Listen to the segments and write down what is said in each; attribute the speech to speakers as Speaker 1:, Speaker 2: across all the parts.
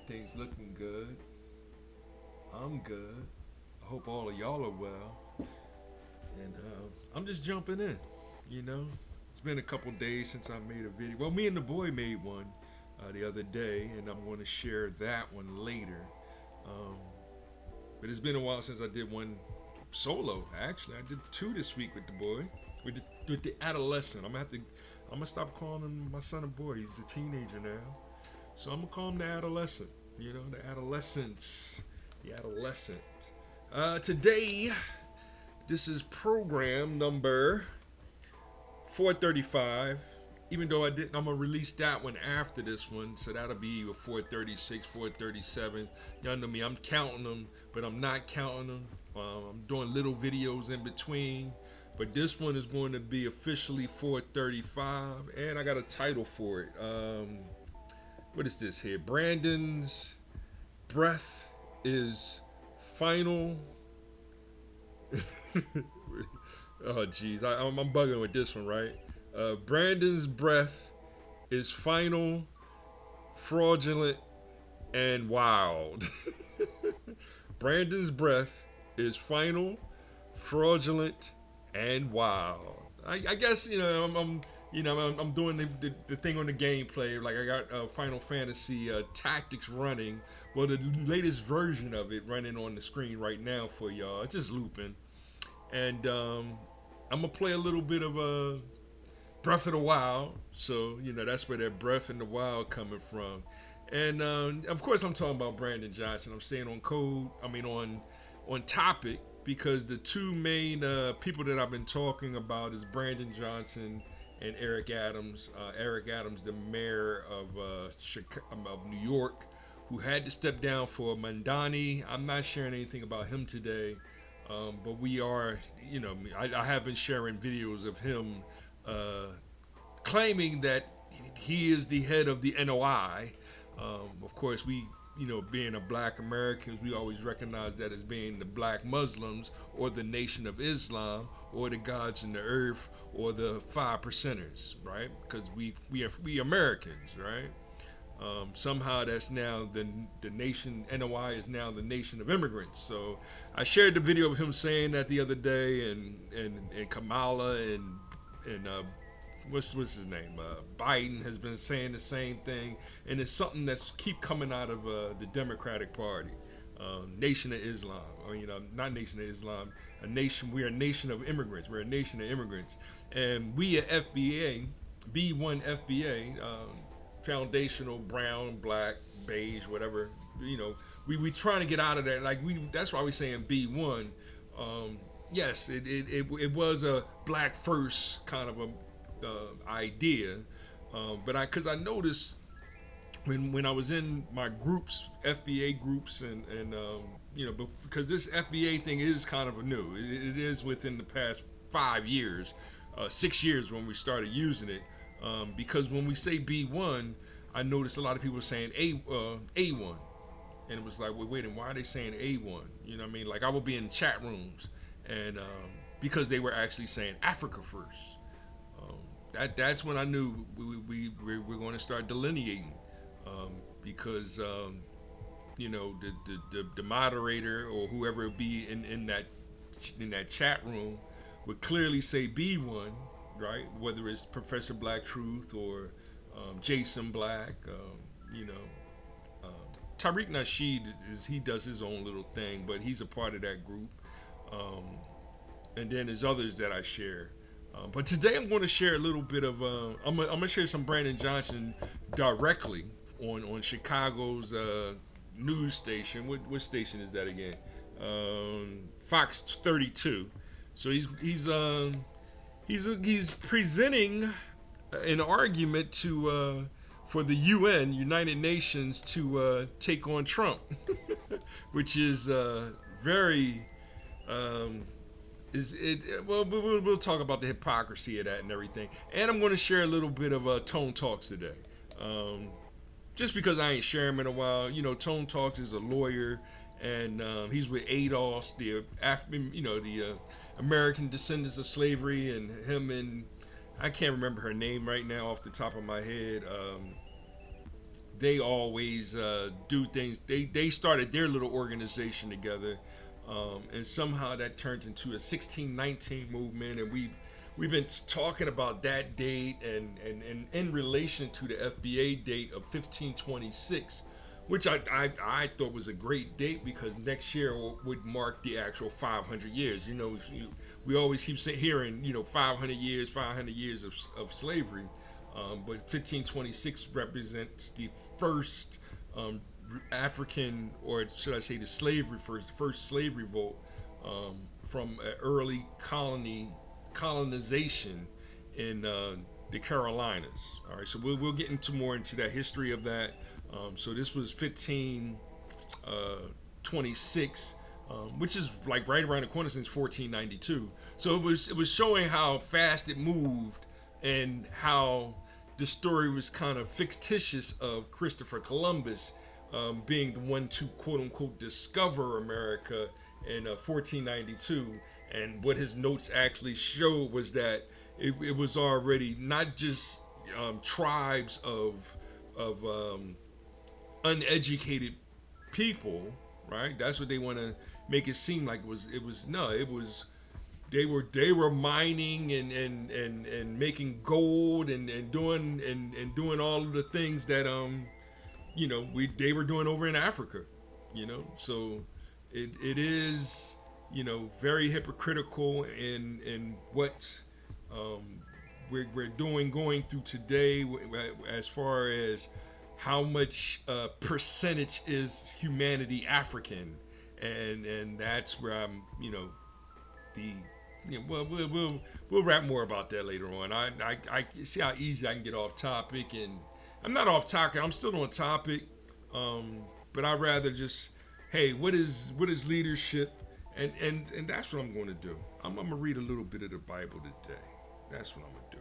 Speaker 1: Everything's looking good. I'm good. I hope all of y'all are well. And I'm just jumping in. You know, it's been a couple days since I made a video. Well, me and the boy made one the other day, and I'm going to share that one later. Um, but it's been a while since I did one solo. Actually, I did two this week with the boy, with the adolescent. I'm gonna stop calling him my son a boy. He's a teenager now, so I'm gonna call him the adolescent. You know, the adolescence, the adolescent. Today, this is program number 435. Even though I'm gonna release that one after this one, so that'll be a 436, 437. Y'all know me, I'm counting them, but I'm not counting them. I'm doing little videos in between, but this one is going to be officially 435, and I got a title for it. What is this here? Brandon's breath is final. Oh, geez, I'm bugging with this one, right? Brandon's breath is final, fraudulent, and wild. Brandon's breath is final, fraudulent, and wild. I guess I'm doing the thing on the gameplay. Like I got Final Fantasy Tactics running. Well, the latest version of it running on the screen right now for y'all. It's just looping, and I'm gonna play a little bit of Breath of the Wild. So, that's where that Breath in the Wild coming from. And of course, I'm talking about Brandon Johnson. I'm staying on code. I mean, on topic, because the two main people that I've been talking about is Brandon Johnson and Eric Adams. Eric Adams, the mayor of New York, who had to step down for Mandani. I'm not sharing anything about him today, but we are, I have been sharing videos of him claiming that he is the head of the NOI. Of course, being a black Americans, we always recognize that as being the black Muslims or the Nation of Islam or the gods in the earth or the 5%ers, right? Because we Americans, right? Somehow that's now the nation. NOI is now the nation of immigrants. So I shared the video of him saying that the other day, and Kamala and what's his name? Biden has been saying the same thing, and it's something that's keep coming out of the Democratic Party. Nation of Islam, not Nation of Islam. A nation. We are a nation of immigrants. We're a nation of immigrants, and we at FBA, B1 FBA, foundational brown, black, beige, whatever. We trying to get out of that. That's why we're saying B1. Yes, it was a black first kind of a idea, but because I noticed when I was in my groups, FBA groups, and because this FBA thing is kind of new. It is within the past 5 years, 6 years when we started using it. Because when we say B1, I noticed a lot of people saying A1, and it was like, well, wait, and why are they saying A1? You know what I mean? Like I would be in chat rooms, and because they were actually saying Africa first. That's when I knew we're going to start delineating, because the moderator or whoever it be in that chat room would clearly say B1, right? Whether it's Professor Black Truth or Jason Black, Tariq Nasheed he does his own little thing, but he's a part of that group. And then there's others that I share. But today I'm going to share a little bit of. I'm gonna share some Brandon Johnson directly on Chicago's news station. What station is that again? Fox 32. So he's presenting an argument for the UN, United Nations, to take on Trump, which is very. We'll talk about the hypocrisy of that and everything. And I'm going to share a little bit of Tone Talks today. Just because I ain't sharing him in a while. Tone Talks is a lawyer, and he's with ADOS, the American Descendants of Slavery, and him and I can't remember her name right now off the top of my head. they always do things. They started their little organization together, and somehow that turned into a 1619 movement, and we've been talking about that date and in relation to the FBA date of 1526, which I thought was a great date because next year would mark the actual 500 years. We always keep hearing 500 years of slavery, but 1526 represents the first African, or should I say, the first slave revolt from an early colonization in the Carolinas. All right, so we'll get into more into that history of that. So this was 1526, which is like right around the corner since 1492. So it was showing how fast it moved and how the story was kind of fictitious of Christopher Columbus being the one to quote unquote discover America in 1492. And what his notes actually showed was that it was already not just tribes of uneducated people, right? That's what they want to make it seem like it was they were mining and making gold and doing all of the things that they were doing over in Africa, so it is very hypocritical in what we're going through today as far as how much percentage is humanity African, and that's where I'm the well, we'll rap more about that later on. I see how easy I can get off topic, and I'm not off topic. I'm still on topic, but I'd rather just, hey, what is leadership, and that's what I'm going to do. I'm gonna read a little bit of the Bible today. That's what I'm gonna do.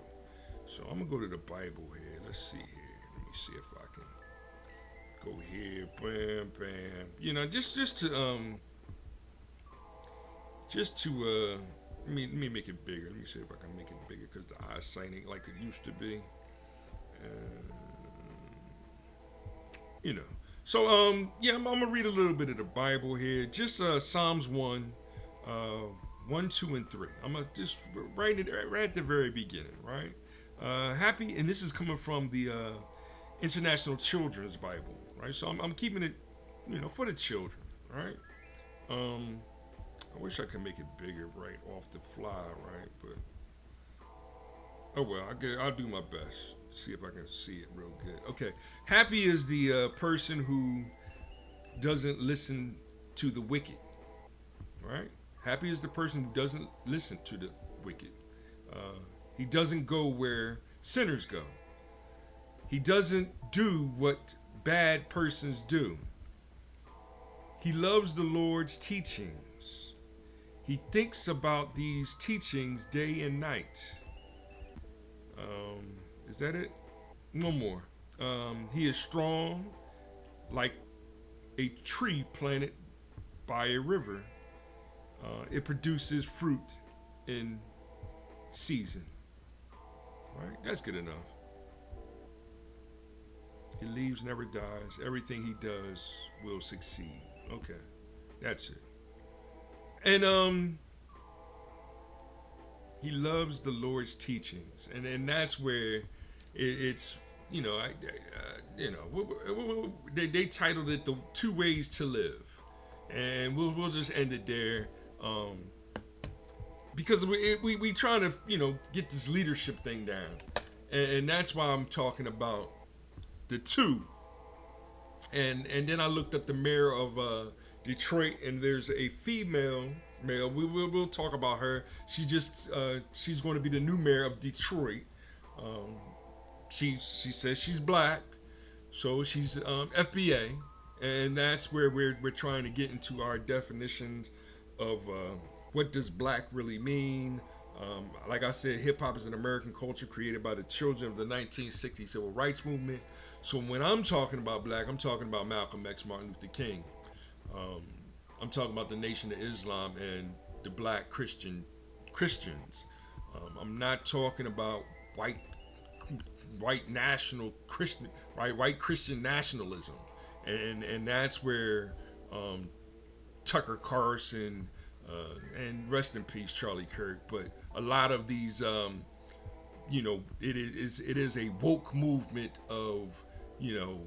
Speaker 1: So I'm gonna go to the Bible here. Let's see here. Let me see if I can go here. Bam, bam. Just to let me make it bigger. Let me see if I can make it bigger because the eyesight ain't like it used to be. So yeah, I'm gonna read a little bit of the Bible here. Just Psalms 1, 1, 2, and 3. I'm gonna just write it right at the very beginning, right? Happy, and this is coming from the International Children's Bible, right? So I'm keeping it, for the children, right? I wish I could make it bigger right off the fly, right? But oh well, I'll do my best. See if I can see it real good. Okay, happy is the person who doesn't listen to the wicked, right? Happy is the person who doesn't listen to the wicked. He doesn't go where sinners go. He doesn't do what bad persons do. He loves the Lord's teachings. He thinks about these teachings day and night. Is that it? One more. He is strong like a tree planted by a river. It produces fruit in season. Right? That's good enough. He leaves, never dies. Everything he does will succeed. Okay. That's it. And he loves the Lord's teachings. And that's where it's, they titled it The Two Ways to Live. And we'll just end it there. Because we trying to, get this leadership thing down. And that's why I'm talking about the two. And then I looked up the mayor of Detroit, and there's a female mayor. We'll talk about her. She's going to be the new mayor of Detroit. She says she's black, so she's FBA, and that's where we're trying to get into our definitions of what does black really mean. Like I said, hip hop is an American culture created by the children of the 1960 civil rights movement. So when I'm talking about black, I'm talking about Malcolm X, Martin Luther King. I'm talking about the Nation of Islam and the black Christians. I'm not talking about white white national Christian, right, white Christian nationalism, and that's where um, Tucker Carlson and rest in peace Charlie Kirk, but a lot of these it is a woke movement of you know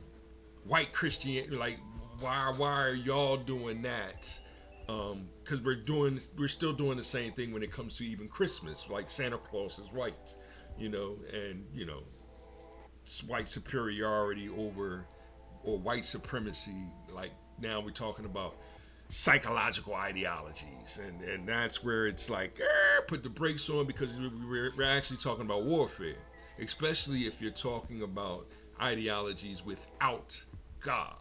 Speaker 1: white Christian, like why are y'all doing that? Because we're still doing the same thing when it comes to even Christmas, like Santa Claus is white, and white superiority over or white supremacy. Like now we're talking about psychological ideologies, and that's where it's like put the brakes on because we're actually talking about warfare, especially if you're talking about ideologies without God.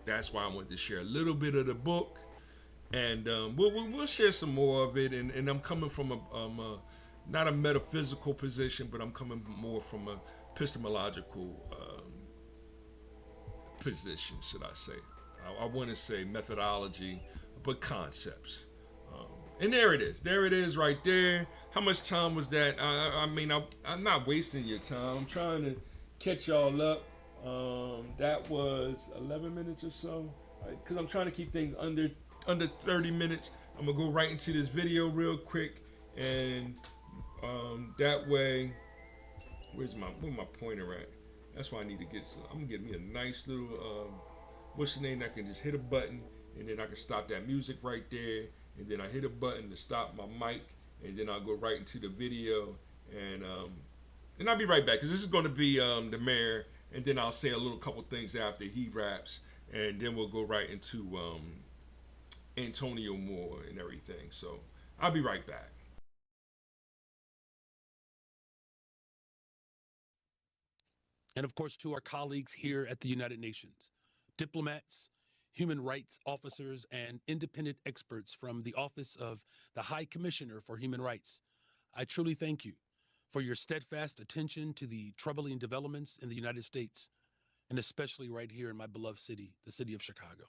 Speaker 1: That's why I wanted to share a little bit of the book, and we'll share some more of it. And I'm coming from not a metaphysical position, but I'm coming more from a epistemological position, should I say. I want to say methodology, but concepts. Um, and there it is. There it is right there. How much time was that? I'm not wasting your time. I'm trying to catch y'all up. That was 11 minutes or so. Because I'm trying to keep things under 30 minutes. I'm going to go right into this video real quick. And that way, where my pointer at? That's why I need to get some. I'm gonna get me a nice little what's the name? I can just hit a button and then I can stop that music right there, and then I hit a button to stop my mic, and then I'll go right into the video, and I'll be right back because this is going to be the mayor, and then I'll say a little couple things after he raps, and then we'll go right into Antonio Moore and everything. So I'll be right back.
Speaker 2: And of course, to our colleagues here at the United Nations, diplomats, human rights officers, and independent experts from the Office of the High Commissioner for Human Rights, I truly thank you for your steadfast attention to the troubling developments in the United States, and especially right here in my beloved city, the city of Chicago.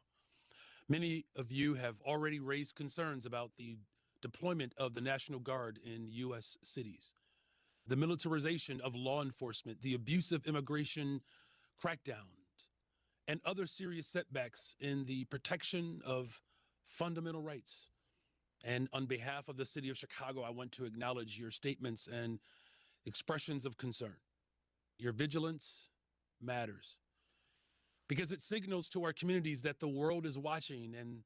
Speaker 2: Many of you have already raised concerns about the deployment of the National Guard in U.S. cities, the militarization of law enforcement, the abusive immigration crackdowns, and other serious setbacks in the protection of fundamental rights. And on behalf of the city of Chicago, I want to acknowledge your statements and expressions of concern. Your vigilance matters because it signals to our communities that the world is watching and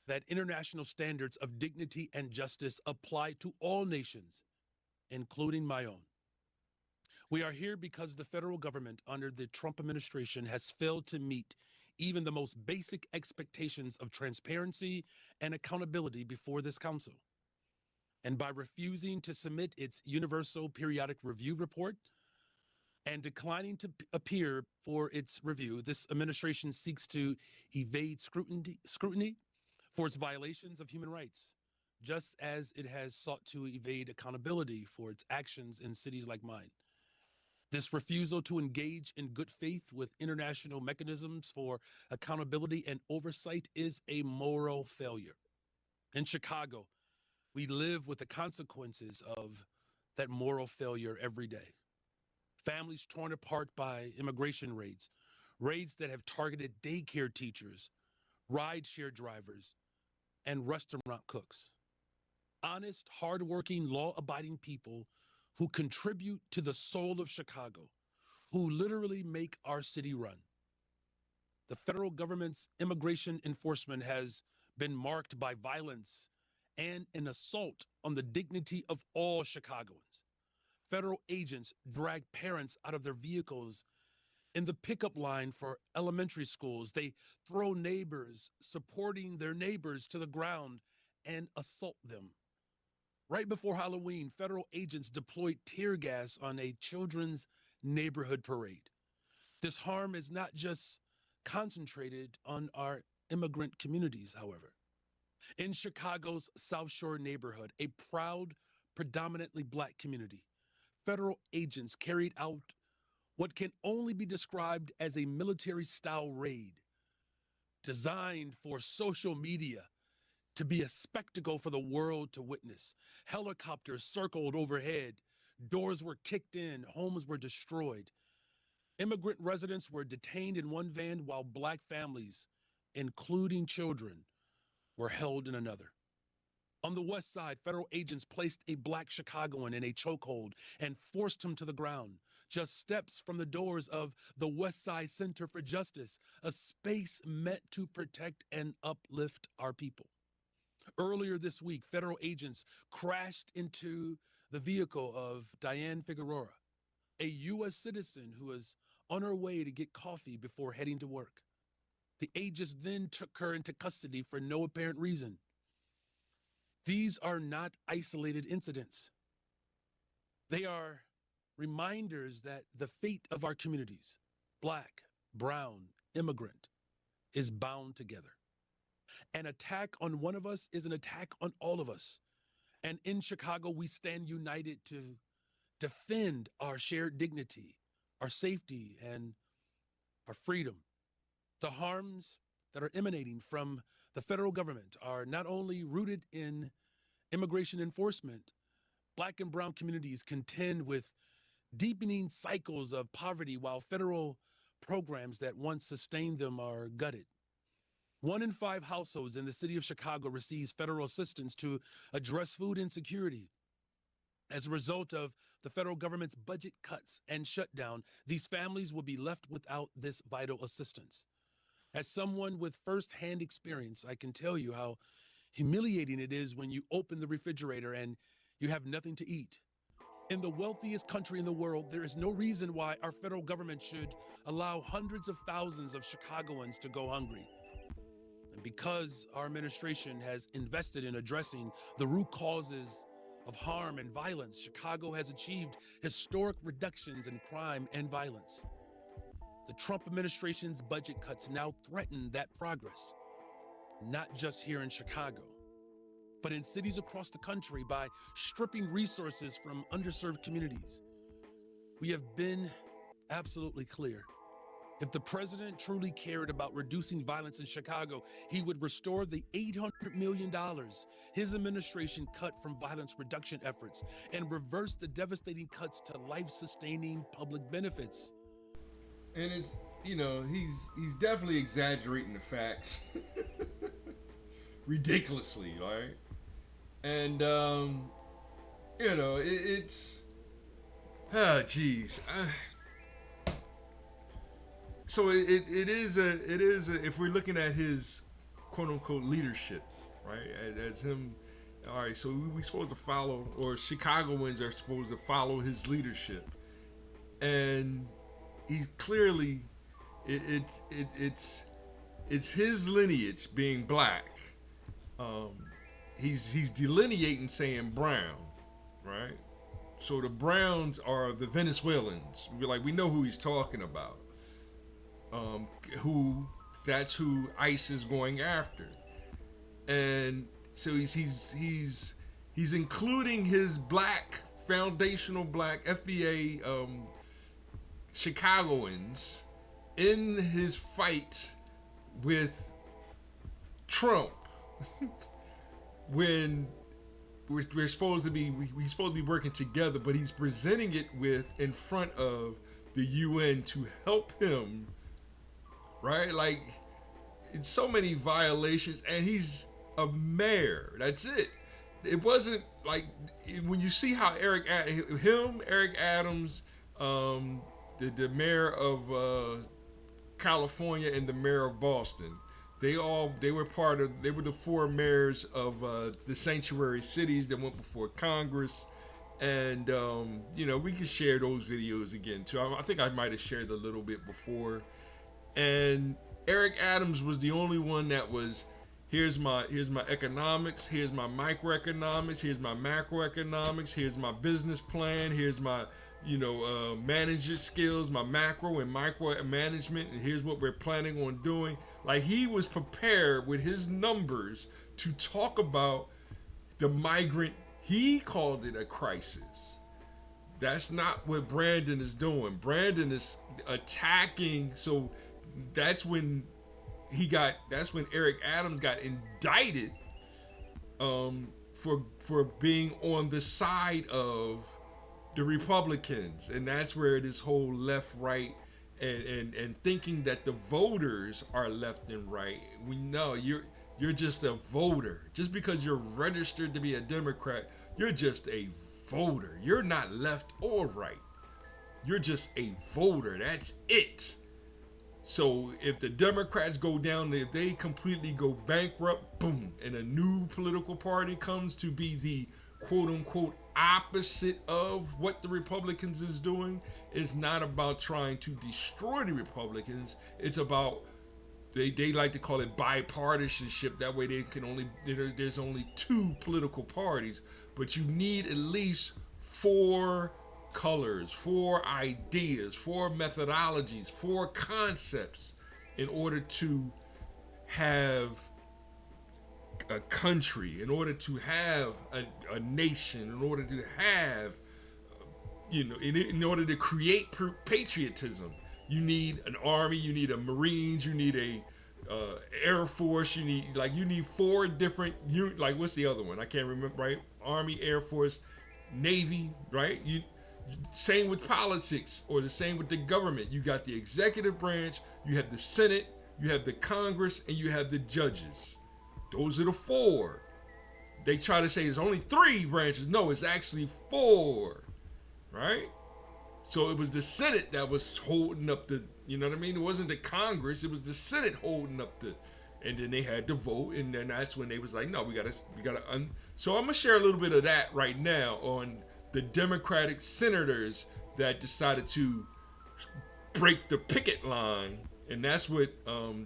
Speaker 2: that international standards of dignity and justice apply to all nations, including my own. We are here because the federal government under the Trump administration has failed to meet even the most basic expectations of transparency and accountability before this council. And by refusing to submit its Universal Periodic Review Report and declining to appear for its review, this administration seeks to evade scrutiny for its violations of human rights, just as it has sought to evade accountability for its actions in cities like mine. This refusal to engage in good faith with international mechanisms for accountability and oversight is a moral failure. In Chicago, we live with the consequences of that moral failure every day. Families torn apart by immigration raids, raids that have targeted daycare teachers, rideshare drivers, and restaurant cooks. Honest, hardworking, law abiding people who contribute to the soul of Chicago, who literally make our city run. The federal government's immigration enforcement has been marked by violence and an assault on the dignity of all Chicagoans. Federal agents drag parents out of their vehicles in the pickup line for elementary schools. They throw neighbors supporting their neighbors to the ground and assault them. Right before Halloween, federal agents deployed tear gas on a children's neighborhood parade. This harm is not just concentrated on our immigrant communities, however. In Chicago's South Shore neighborhood, a proud, predominantly Black community, federal agents carried out what can only be described as a military style raid designed for social media to be a spectacle for the world to witness. Helicopters circled overhead, Doors were kicked in, homes were destroyed. Immigrant residents were detained in one van while Black families, including children, were held in another. On the West Side, federal agents placed a Black Chicagoan in a chokehold and forced him to the ground, just steps from the doors of the West Side Center for Justice, a space meant to protect and uplift our people. Earlier this week, federal agents crashed into the vehicle of Diane Figueroa, a U.S. citizen who was on her way to get coffee before heading to work. The agents then took her into custody for no apparent reason. These are not isolated incidents. They are reminders that the fate of our communities, Black, brown, immigrant, is bound together. An attack on one of us is an attack on all of us. And in Chicago, we stand united to defend our shared dignity, our safety, and our freedom. The harms that are emanating from the federal government are not only rooted in immigration enforcement. Black and brown communities contend with deepening cycles of poverty while federal programs that once sustained them are gutted. 1 in 5 households in the city of Chicago receives federal assistance to address food insecurity. As a result of the federal government's budget cuts and shutdown, these families will be left without this vital assistance. As someone with firsthand experience, I can tell you how humiliating it is when you open the refrigerator and you have nothing to eat. In the wealthiest country in the world, there is no reason why our federal government should allow hundreds of thousands of Chicagoans to go hungry. And because our administration has invested in addressing the root causes of harm and violence, Chicago has achieved historic reductions in crime and violence. The Trump administration's budget cuts now threaten that progress, not just here in Chicago, but in cities across the country by stripping resources from underserved communities. We have been absolutely clear. If the president truly cared about reducing violence in Chicago, he would restore the $800 million his administration cut from violence reduction efforts and reverse the devastating cuts to life-sustaining public benefits.
Speaker 1: And it's, he's definitely exaggerating the facts ridiculously, right? And it's geez. So it is if we're looking at his quote unquote leadership, right? As him, all right. So we supposed to follow, or Chicagoans are supposed to follow his leadership, and he's clearly it's his lineage being black. Um, he's delineating saying brown, right? So the Browns are the Venezuelans. We know who he's talking about. Who that's who ICE is going after, and so he's including his black foundational black FBA Chicagoans in his fight with Trump when we're supposed to be working together, but he's presenting it with in front of the UN to help him, right? Like, it's so many violations, and he's a mayor. That's it. It wasn't like when you see how Eric Adams, the mayor of California, and the mayor of Boston. They were the four mayors of the sanctuary cities that went before Congress, and we can share those videos again too. I think I might have shared a little bit before, and Eric Adams was the only one that was, here's my economics, here's my microeconomics, here's my macroeconomics, here's my business plan, here's my manager skills, my macro and micro management, and here's what we're planning on doing. Like, he was prepared with his numbers to talk about the migrant. He called it a crisis. That's not what Brandon is doing. Brandon is attacking. So that's when Eric Adams got indicted for being on the side of the Republicans, and that's where this whole left right and thinking that the voters are left and right. We know you're just a voter. Just because you're registered to be a Democrat, you're just a voter. You're not left or right. You're just a voter. That's it. So if the Democrats go down, if they completely go bankrupt, boom, and a new political party comes to be the quote unquote opposite of what the Republicans is doing, it's not about trying to destroy the Republicans. It's about they like to call it bipartisanship. That way they can only there's only two political parties, but you need at least four colors, four ideas, four methodologies, four concepts in order to have a country, in order to have a nation, in order to have, in order to create patriotism. You need an army, you need a Marines, you need a Air Force, you need four different, like what's the other one? I can't remember, right? Army, Air Force, Navy, right? Same with politics, or the same with the government. You got the executive branch, you have the Senate, you have the Congress, and you have the judges. Those are the four. They try to say it's only three branches. No, it's actually four, right? So it was the Senate that was holding up the, you know what I mean? It wasn't the Congress, it was the Senate holding up the, and then they had to vote, and then that's when they was like, no, we gotta. So I'm gonna share a little bit of that right now on the Democratic senators that decided to break the picket line, and that's what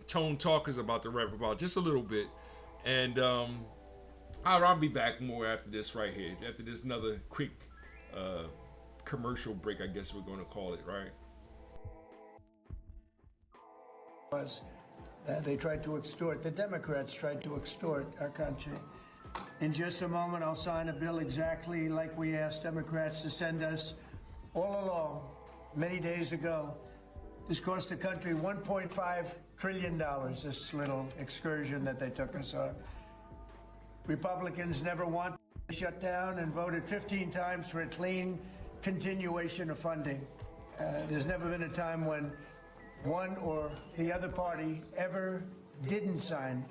Speaker 1: Tone Talk is about to rap about just a little bit, and I'll be back more after this right here, after this another quick commercial break, I guess we're going to call it, right?
Speaker 3: Was they tried to extort, the Democrats tried to extort our country. In just a moment, I'll sign a bill exactly like we asked Democrats to send us all along, many days ago. This cost the country $1.5 trillion, this little excursion that they took us on. Republicans never wanted to shut down and voted 15 times for a clean continuation of funding. There's never been a time when one or the other party ever didn't sign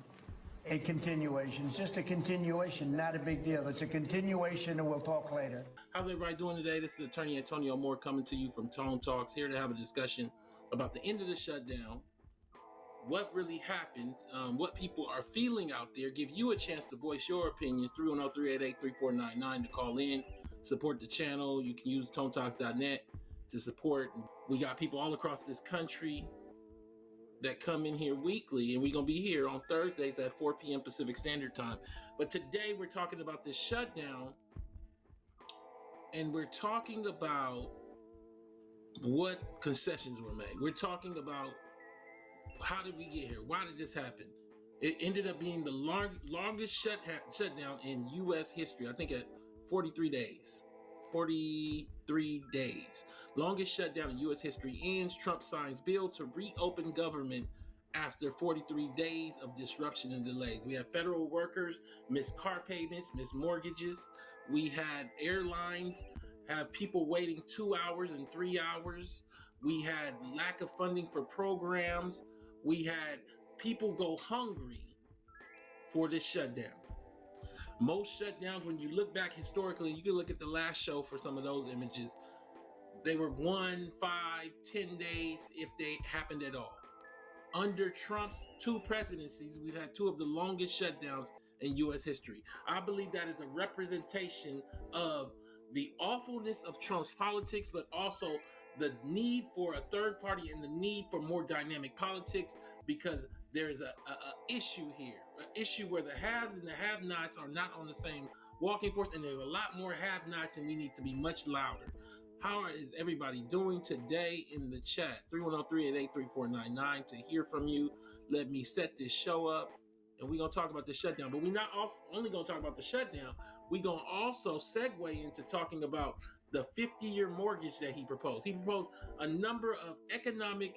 Speaker 3: a continuation. It's just a continuation, not a big deal. It's a continuation, and we'll talk later.
Speaker 4: How's everybody doing today? This is Attorney Antonio Moore coming to you from Tone Talks, here to have a discussion about the end of the shutdown, what really happened, what people are feeling out there, give you a chance to voice your opinions. 310-388-3499 to call in, support the channel. You can use tonetalks.net to support. We got people all across this country that come in here weekly, and we're going to be here on Thursdays at 4 p.m. Pacific Standard Time. But today we're talking about this shutdown, and we're talking about what concessions were made. We're talking about how did we get here? Why did this happen? It ended up being the longest shutdown in U.S. history. I think at 43 days. 43 days. Longest shutdown in U.S. history ends. Trump signs bill to reopen government after 43 days of disruption and delays. We have federal workers miss car payments, miss mortgages. We had airlines have people waiting 2 hours and 3 hours. We had lack of funding for programs. We had people go hungry for this shutdown. Most shutdowns, when you look back historically, you can look at the last show for some of those images. They were 1, 5, 10 days, if they happened at all. Under Trump's two presidencies, we've had two of the longest shutdowns in U.S. history. I believe that is a representation of the awfulness of Trump's politics, but also the need for a third party and the need for more dynamic politics, because there is a issue here, an issue where the haves and the have-nots are not on the same walking force, and there are a lot more have-nots, and we need to be much louder. How is everybody doing today in the chat? 310-388-3499 to hear from you. Let me set this show up, and we're going to talk about the shutdown. But we're not only going to talk about the shutdown. We're going to also segue into talking about the 50-year mortgage that he proposed. He proposed a number of economic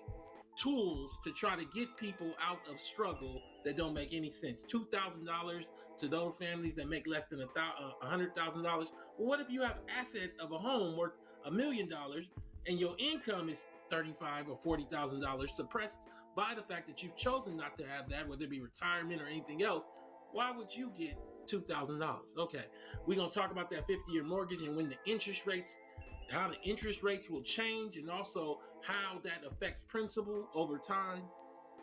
Speaker 4: tools to try to get people out of struggle that don't make any sense. $2,000 to those families that make less than $100,000. Well, what if you have asset of a home worth $1,000,000 and your income is $35,000 or $40,000, suppressed by the fact that you've chosen not to have that, whether it be retirement or anything else, why would you get $2,000? Okay, we're gonna talk about that 50-year mortgage and when the interest rates, how the interest rates will change, and also how that affects principal over time.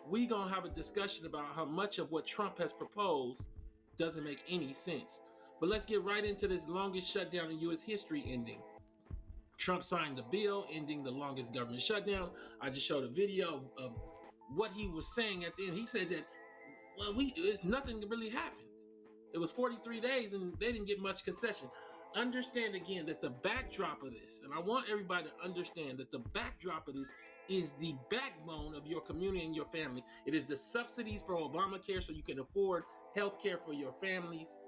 Speaker 4: We're gonna have a discussion about how much of what Trump has proposed doesn't make any sense. But let's get right into this longest shutdown in U.S. history ending. Trump signed the bill ending the longest government shutdown. I just showed a video of what he was saying at the end. He said that, well, it's nothing really happened. It was 43 days and they didn't get much concession. Understand again that the backdrop of this, and I want everybody to understand that the backdrop of this is the backbone of your community and your family. It is the subsidies for Obamacare so you can afford health care for your families.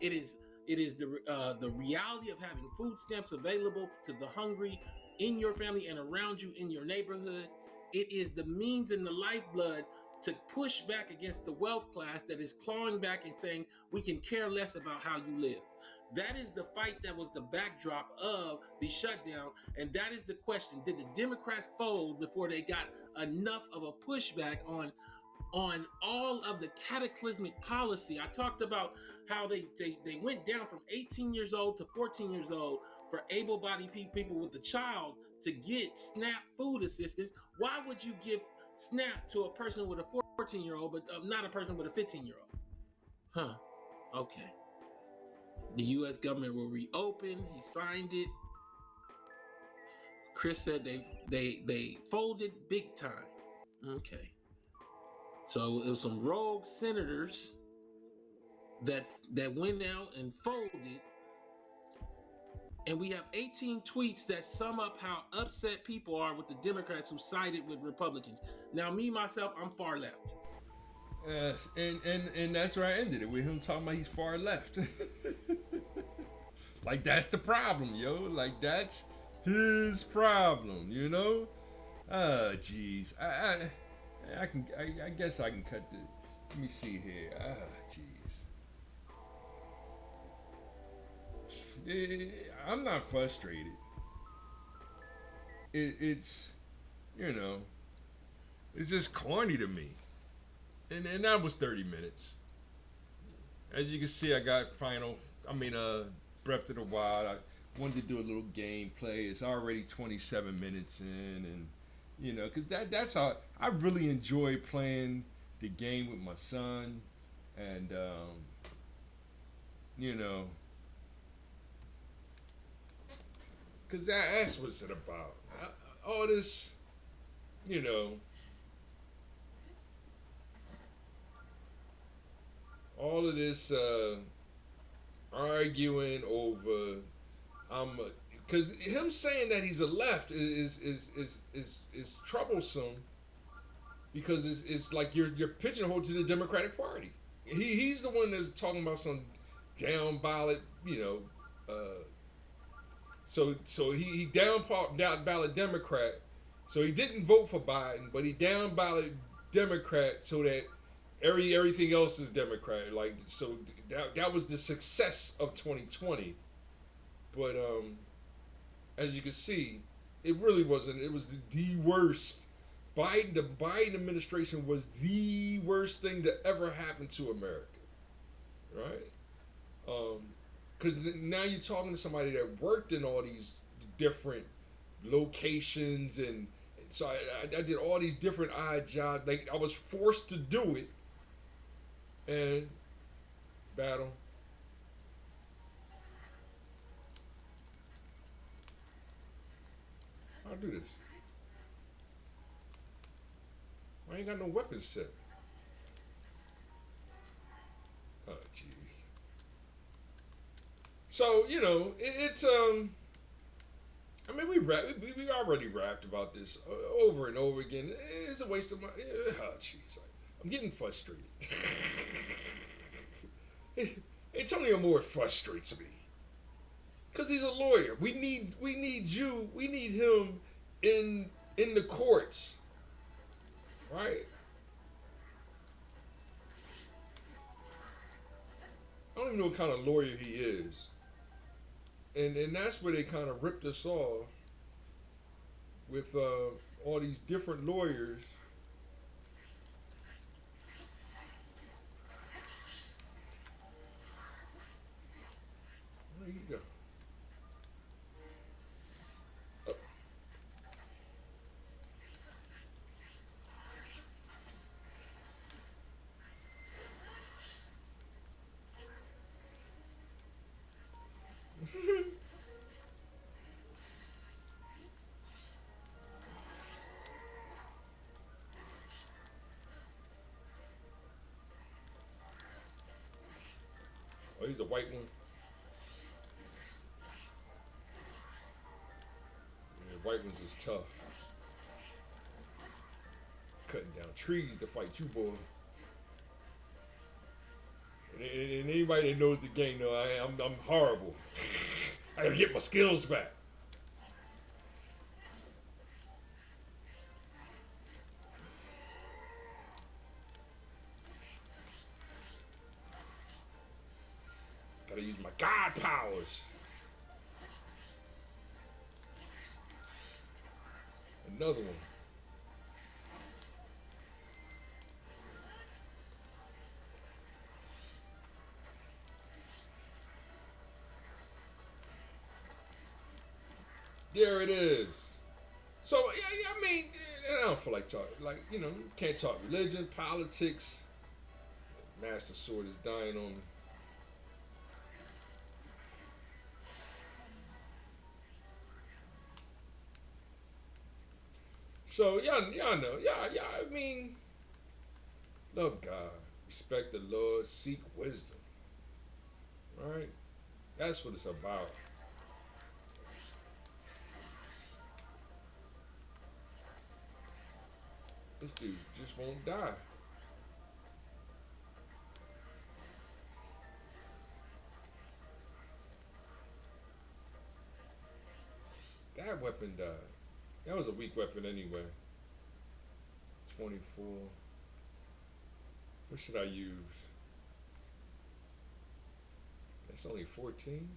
Speaker 4: It is the reality of having food stamps available to the hungry in your family and around you in your neighborhood. It is the means and the lifeblood to push back against the wealth class that is clawing back and saying we can care less about how you live. That is the fight that was the backdrop of the shutdown, and that is the question: did the Democrats fold before they got enough of a pushback on all of the cataclysmic policy? I talked about how they went down from 18 years old to 14 years old for able-bodied people with a child to get SNAP food assistance. Why would you give SNAP to a person with a 14-year-old, but not a person with a 15-year-old? Huh. Okay. The U.S. government will reopen. He signed it. Chris said they folded big time. Okay. So it was some rogue senators that went out and folded. And we have 18 tweets that sum up how upset people are with the Democrats who sided with Republicans. Now, me, myself, I'm far left.
Speaker 1: Yes, and that's where I ended it, with him talking about he's far left. Like, that's the problem, yo. Like, that's his problem, you know? Jeez. I guess I can cut the. Let me see here. Jeez. I'm not frustrated. It's, you know, it's just corny to me. And that was 30 minutes. As you can see, I got Breath of the Wild. I wanted to do a little gameplay. It's already 27 minutes in, and you know, cause that's how I really enjoy playing the game with my son, and you know, cause that's what it's about. All this, you know, all of this arguing over because him saying that he's a left is troublesome, because it's like you're pigeonholed to the Democratic Party. He's the one that's talking about some down ballot, you know. So he down ballot Democrat. So he didn't vote for Biden, but he down ballot Democrat so that everything else is Democrat. Like, so that was the success of 2020. But as you can see, it really wasn't. It was the worst. The Biden administration was the worst thing that ever happened to America, right? Because now you're talking to somebody that worked in all these different locations, and so I did all these different odd jobs. Like, I was forced to do it, and battle. I'll do this. I ain't got no weapons set. Oh, gee. So, you know, it's I mean, we already rapped about this over and over again. It's a waste of my. Oh, jeez, I'm getting frustrated. Antonio Moore frustrates me because he's a lawyer. We need him in the courts, right? I don't even know what kind of lawyer he is, and that's where they kind of ripped us off. with all these different lawyers. There you go. Oh, oh, he's a white one. Yeah, white ones is tough. Cutting down trees to fight you, boy. And anybody that knows the game know I'm horrible. I gotta get my skills back. Gotta use my God powers. Another one. There it is. So yeah, I mean, I don't feel like talking. Like, you know, you can't talk religion, politics. Master Sword is dying on me. So y'all know, I mean, love God, respect the Lord, seek wisdom. Right? That's what it's about. This dude just won't die. That weapon died. That was a weak weapon anyway. 24. What should I use? That's only 14.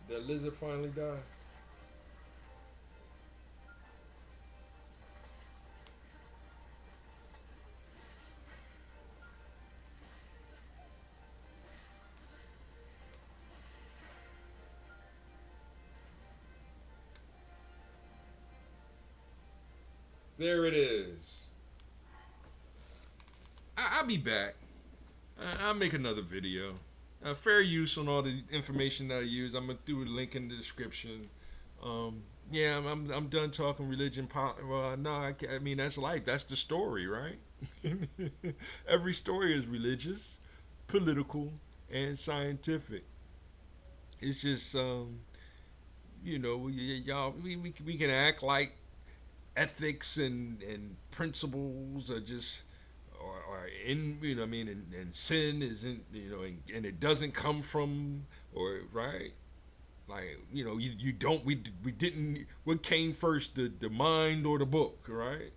Speaker 1: That lizard finally died. There it is. I'll be back. I'll make another video. Fair use on all the information that I use. I'm gonna do a link in the description. Yeah, I'm done talking religion. Well, no, I mean that's life. That's the story, right? Every story is religious, political, and scientific. It's just you know, y'all we can act like ethics and principles are just or in you know I mean and sin isn't you know and it doesn't come from or right like you know you don't we didn't what came first the mind or the book right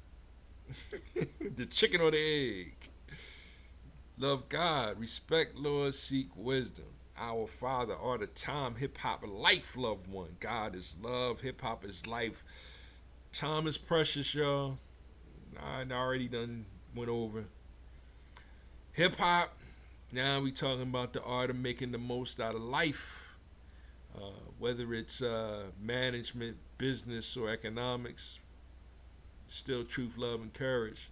Speaker 1: the chicken or the egg. Love God, respect Lord, seek wisdom. Our Father all the time. Hip hop life, loved one. God is love. Hip hop is life. Time is precious, y'all. I already done went over hip hop. Now we talking about the art of making the most out of life. Whether it's management, business, or economics, still truth, love, and courage.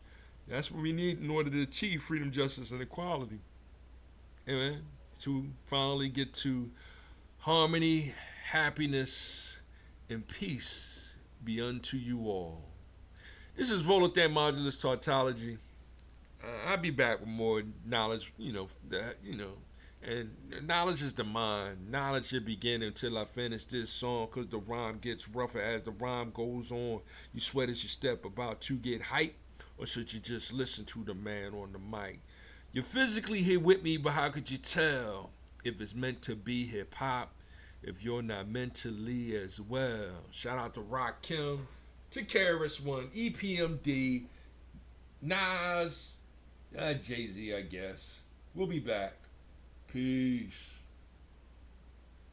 Speaker 1: That's what we need in order to achieve freedom, justice, and equality. Amen. To finally get to harmony, happiness, and peace be unto you all. This is Volatile Modulus Tautology. I'll be back with more knowledge, and knowledge is the mind. Knowledge should begin until I finish this song, cause the rhyme gets rougher as the rhyme goes on. You sweat as you step about to get hype, or should you just listen to the man on the mic? You're physically here with me, but how could you tell if it's meant to be hip hop if you're not mentally as well? Shout out to Rock Kim, to Karis One, EPMD, Nas, Jay-Z, I guess. We'll be back. Peace.